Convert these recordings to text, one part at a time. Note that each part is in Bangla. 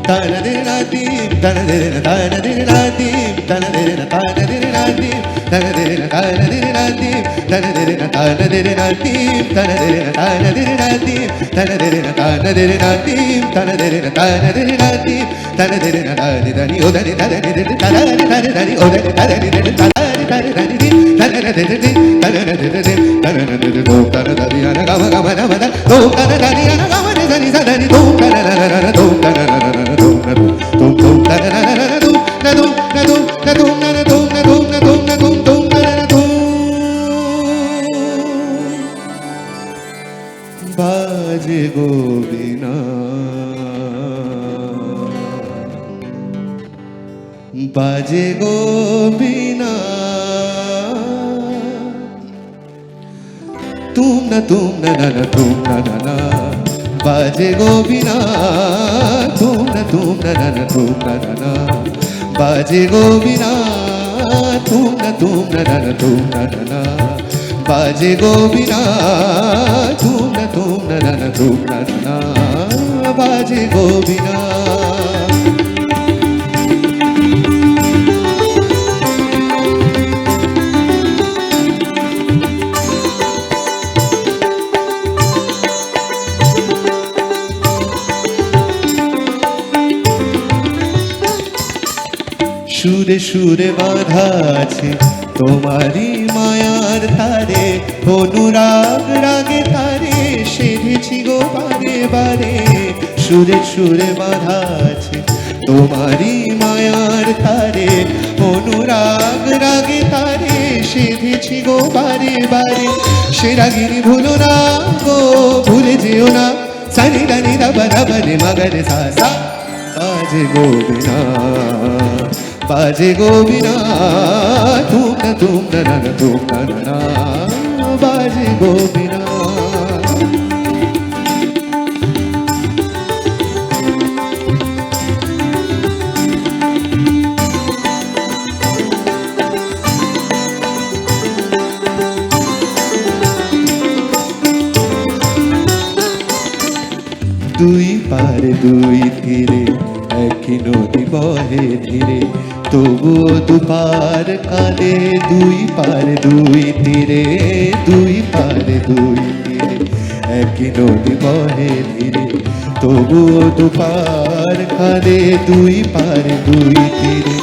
tanadinadim tanadinadim tanadinadim tanadinadim tanadinadim tanadinadim tanadinadim tanadinadim tanadinadim tanadinadim odani বাজে গো বীণা বাজে গো বীণা তুম না না না তুম না না বাজে গো বীণা তুম না না তুম না না বাজে গো বীণা তুম না না তুম না বাজে গো বীণা তুম না না তুম না বাজে গো বীণা সুরে সুরে বাঁধা আছে তোমারি মায়ার তারে অনুরাগ রাগে তারে সেধেছি গো বারে বারে সুরে সুরে বাঁধা আছে তোমারি মায়ার তারে অনুরাগ রাগে তারে সেধেছি গো বারে বারে সে রাগিনী ভুলো না গো ভুলে যেও না সানি দানি দাবা দাবা রে মাগারে সা সা বাজে গো বীণা বাজে গো বীণা তুম না তুম না বাজে গো বীণা দুই পারে দুই তীরে একই নদী বহে ধীরে তবুও দুপার কাঁদে দুই পারে দুই তীরে দুই পারে দুই তীরে একই নদী বহে ধীরে তবুও দুপার কাঁদে দুই পারে দুই তীরে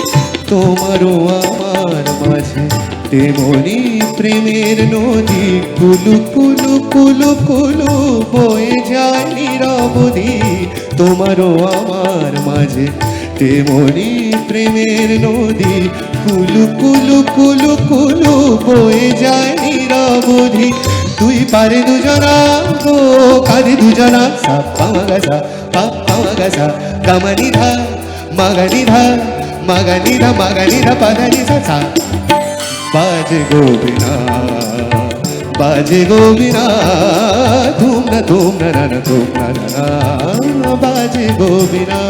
তোমারও আমার মাঝে তেমনি প্রেমের নদী কুলু কুলু কুলু কুলু বয়ে যায় নিরবধি তোমারও আমার মাঝে তেমনি প্রেমের নদী কুলু কুলু কুলু কুলু বয়ে যায় নিরবধি দুই পারে দুজনা গো কাঁধে দুজনা সা পাওয়া গাছা গামানি ধা মাগানি ধা মাগানি ধা মাগানি ধা পাদানি সা বাজে গো বীণা বাজে গো বীণা তুম না তুম না বাজে গো বীণা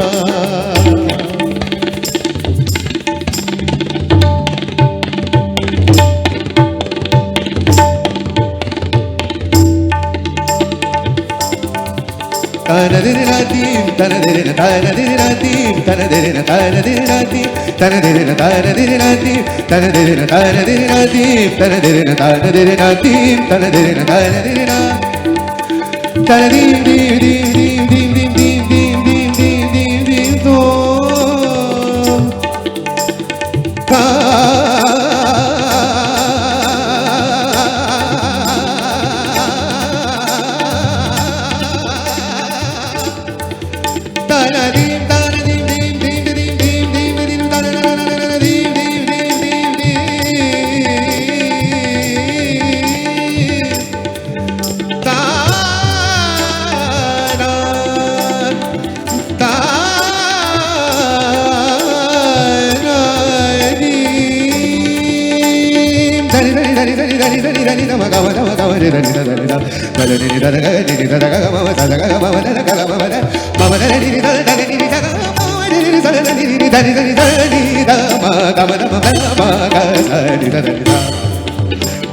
tanadinadim tanadinadim tanadinadim tanadinadim tanadinadim tanadinadim tanadinadim tanadinadim tanadinadim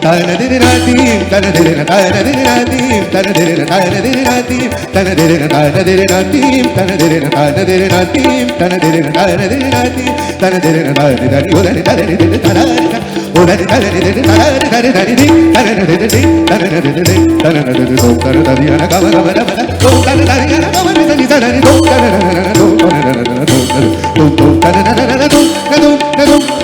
தனதிரு நாதீம் தனதிரு தனதிரு நாதீம் தனதிரு தனதிரு நாதீம் தனதிரு தனதிரு நாதீம் தனதிரு தனதிரு நாதீம் தனதிரு தனதிரு நாதீம் தனதிரு தனதிரு உடனே தனதிரு தனதிரு உடனே தனதிரு தனதிரு தனதிரு தனதிரு தனதிரு தனதிரு தனதிரு கம கம கம தனதிரு கம தனதிரு தனதிரு தனதிரு